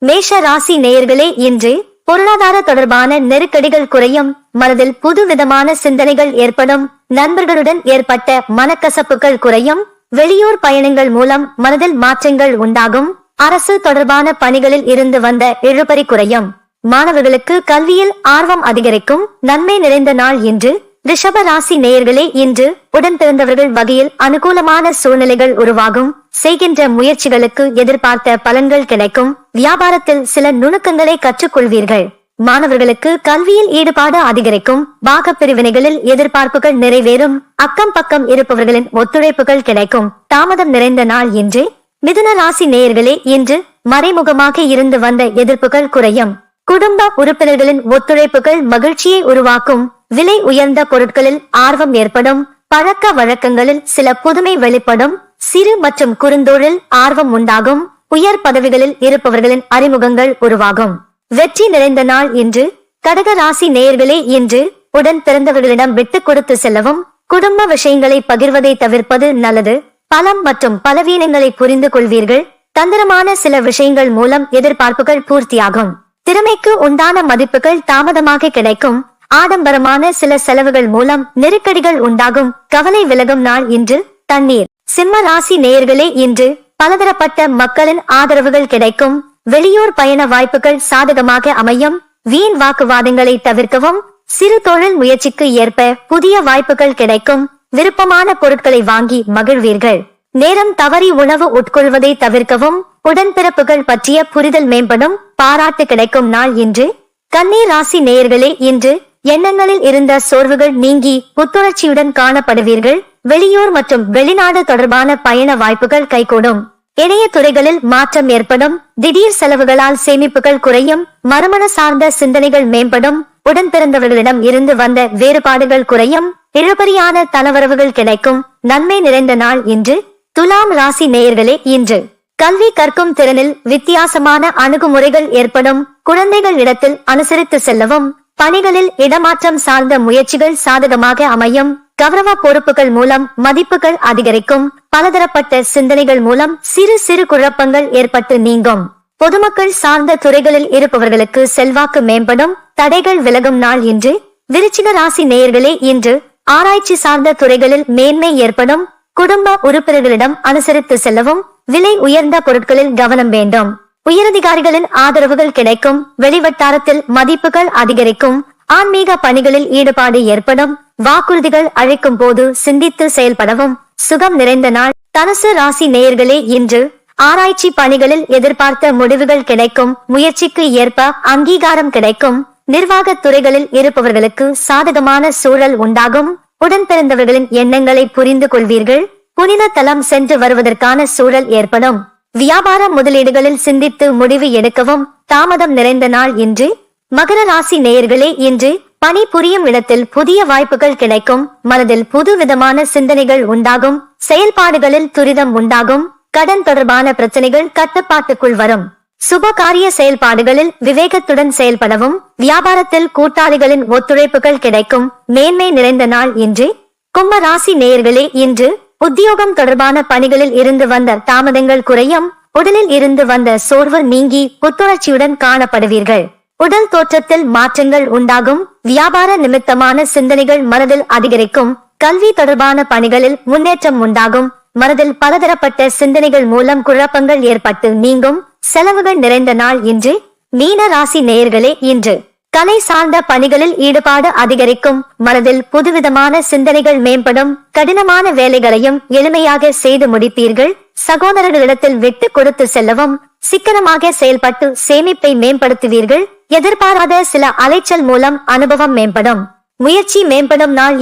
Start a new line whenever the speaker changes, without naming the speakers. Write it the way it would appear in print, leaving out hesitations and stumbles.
மேஷ ராசி நேயர்களே, இன்று பொருளாதார தொடர்பான நெருக்கடிகள் குறையும். மனதில் புதுவிதமான சிந்தனைகள் ஏற்படும். நண்பர்களுடன் ஏற்பட்ட மனக்கசப்புகள் குறையும். வெளியூர் பயணங்கள் மூலம் மனதில் மாற்றங்கள் உண்டாகும். அரசு தொடர்பான பணிகளில் இருந்து வந்த இழுபறி குறையும். மாணவர்களுக்கு கல்வியில் ஆர்வம் அதிகரிக்கும். நன்மை நிறைந்த நாள் இன்று. ரிஷப ராசி நேயர்களே, இன்று உடன் பிறந்தவர்கள் வகையில் அனுகூலமான சூழ்நிலைகள் உருவாகும். செய்கின்ற முயற்சிகளுக்கு எதிர்பார்த்த பலன்கள் கிடைக்கும். வியாபாரத்தில் சில நுணுக்கங்களை கற்றுக்கொள்வீர்கள். மாணவர்களுக்கு கல்வியில் ஈடுபாடு அதிகரிக்கும். பாக பிரிவினைகளில் எதிர்பார்ப்புகள் நிறைவேறும். அக்கம் பக்கம் இருப்பவர்களின் ஒத்துழைப்புகள் கிடைக்கும். தாமதம் நிறைந்த நாள் இன்று. மிதுன ராசி நேயர்களே, இன்று மறைமுகமாக இருந்து வந்த எதிர்ப்புகள் குறையும். குடும்ப உறுப்பினர்களின் ஒத்துழைப்புகள் மகிழ்ச்சியை உருவாக்கும். விலை உயர்ந்த பொருட்களில் ஆர்வம் ஏற்படும். பழக்க வழக்கங்களில் சில புதுமை வெளிப்படும். சிறு மற்றும் குறுந்தொழில் ஆர்வம் உண்டாகும். உயர் பதவிகளில் இருப்பவர்களின் அறிமுகங்கள் உருவாகும். வெற்றி நிறைந்த நாள் இன்று. கடக ராசி நேயர்களே, இன்று உடன் பிறந்தவர்களிடம் விட்டு கொடுத்து செல்லவும். குடும்ப விஷயங்களை பகிர்வதை தவிர்ப்பது நல்லது. பலம் மற்றும் பலவீனங்களை புரிந்து கொள்வீர்கள். தந்திரமான சில விஷயங்கள் மூலம் எதிர்பார்ப்புகள் பூர்த்தியாகும். திறமைக்கு உண்டான மதிப்புகள் தாமதமாக கிடைக்கும். ஆடம்பரமான சில செலவுகள் மூலம் நெருக்கடிகள் உண்டாகும். கவலை விலகும் நாள் இன்று. தண்ணீர். சிம்ம ராசி நேயர்களே, இன்று பலதரப்பட்ட மக்களின் ஆதரவுகள் கிடைக்கும். வெளியூர் பயண வாய்ப்புகள் சாதகமாக அமையும். வீண் வாக்குவாதங்களை தவிர்க்கவும். சிறு தொழில் முயற்சிக்கு ஏற்ப புதிய வாய்ப்புகள் கிடைக்கும். விருப்பமான பொருட்களை வாங்கி மகிழ்வீர்கள். நேரம் தவறி உணவு உட்கொள்வதை தவிர்க்கவும். உடன்பிறப்புகள் பற்றிய புரிதல் மேம்படும். பாராட்டு கிடைக்கும் நாள் இன்று. கன்னி ராசி நேயர்களே, இன்று எண்ணங்களில் இருந்த சோர்வுகள் நீங்கி புத்துணர்ச்சியுடன் காணப்படுவீர்கள். வெளியூர் மற்றும் வெளிநாடு தொடர்பான பயண வாய்ப்புகள் கைகூடும். இணைய துறைகளில் மாற்றம் ஏற்படும். திடீர் செலவுகளால் சேமிப்புகள் குறையும். மறுமண சார்ந்த சிந்தனைகள் மேம்படும். உடன் பிறந்தவர்களிடம் இருந்து வந்த வேறுபாடுகள் குறையும். இழுபறியான தனவரவுகள் கிடைக்கும். நன்மை நிறைந்த நாள் இன்று. துலாம் ராசி நேயர்களே, இன்று கல்வி கற்கும் திறனில் வித்தியாசமான அணுகுமுறைகள் ஏற்படும். குழந்தைகள் இடத்தில் அனுசரித்து செல்லவும். பணிகளில் இடமாற்றம் சார்ந்த முயற்சிகள் சாதகமாக அமையும். கௌரவ பொறுப்புகள் மூலம் மதிப்புகள் அதிகரிக்கும். பலதரப்பட்ட சிந்தனைகள் மூலம் சிறு சிறு குழப்பங்கள் ஏற்பட்டு நீங்கும். பொதுமக்கள் சார்ந்த துறைகளில் இருப்பவர்களுக்கு செல்வாக்கு மேம்படும். தடைகள் விலகும் நாள் இன்று. விருச்சிக ராசி நேயர்களே, இன்று ஆராய்ச்சி சார்ந்த துறைகளில் மேன்மை ஏற்படும். குடும்ப உறுப்பினர்களிடம் அனுசரித்து செல்லவும். விலை உயர்ந்த பொருட்களில் கவனம் வேண்டும். உயரதிகாரிகளின் ஆதரவுகள் கிடைக்கும். வெளிவட்டாரத்தில் மதிப்புகள் அதிகரிக்கும். ஆன்மீக பணிகளில் ஈடுபாடு ஏற்படும். வாக்குறுதிகள் அழைக்கும் போது சிந்தித்து செயல்படவும். சுகம் நிறைந்த நாள். தனுசு ராசி நேயர்களே, இன்று ஆராய்ச்சி பணிகளில் எதிர்பார்த்த முடிவுகள் கிடைக்கும். முயற்சிக்கு ஏற்ப அங்கீகாரம் கிடைக்கும். நிர்வாக துறைகளில் இருப்பவர்களுக்கு சாதகமான சூழல் உண்டாகும். உடன் பிறந்தவர்களின் எண்ணங்களை புரிந்து கொள்வீர்கள். புனித தலம் சென்று வருவதற்கான சூழல் ஏற்படும். வியாபார முதலீடுகளில் சிந்தித்து முடிவு எடுக்கவும். தாமதம் நிறைந்த நாள் இன்று. மகர ராசி நேயர்களே, இன்று பணி புரியும் இடத்தில் புதிய வாய்ப்புகள் கிடைக்கும். மனதில் புதுவிதமான சிந்தனைகள் உண்டாகும். செயல்பாடுகளில் துரிதம் உண்டாகும். கடன் தொடர்பான பிரச்சனைகள் கட்டுப்பாட்டுக்குள் வரும். சுப காரிய செயல்பாடுகளில் விவேகத்துடன் செயல்படவும். வியாபாரத்தில் கூட்டாளிகளின் ஒத்துழைப்புகள் கிடைக்கும். மேன்மை நிறைந்த நாள் இன்று. கும்ப ராசி நேயர்களே, இன்று உத்தியோகம் தொடர்பான பணிகளில் இருந்து வந்த தாமதங்கள் குறையும். உடலில் இருந்து வந்த சோர்வு நீங்கி புத்துணர்ச்சியுடன் காணப்படுவீர்கள். உடல் தோற்றத்தில் மாற்றங்கள் உண்டாகும். வியாபார நிமித்தமான சிந்தனைகள் மனதில் அதிகரிக்கும். கல்வி தொடர்பான பணிகளில் முன்னேற்றம் உண்டாகும். மனதில் பலதரப்பட்ட சிந்தனைகள் மூலம் குழப்பங்கள் ஏற்பட்டு நீங்கும். செலவுகள் நிறைந்த நாள் இன்று. மீன ராசி நேயர்களே, இன்று கலை சார்ந்த பணிகளில் ஈடுபாடு அதிகரிக்கும். மனதில் புதுவிதமான சிந்தனைகள் மேம்படும். கடினமான வேலைகளையும் எளிமையாக செய்து முடிப்பீர்கள். சகோதரர்களிடத்தில் விட்டு கொடுத்து செல்லவும். சிக்கனமாக செயல்பட்டு சேமிப்பை மேம்படுத்துவீர்கள். எதிர்பாராத சில அலைச்சல் மூலம் அனுபவம் மேம்படும். முயற்சி மேம்படும் நாள்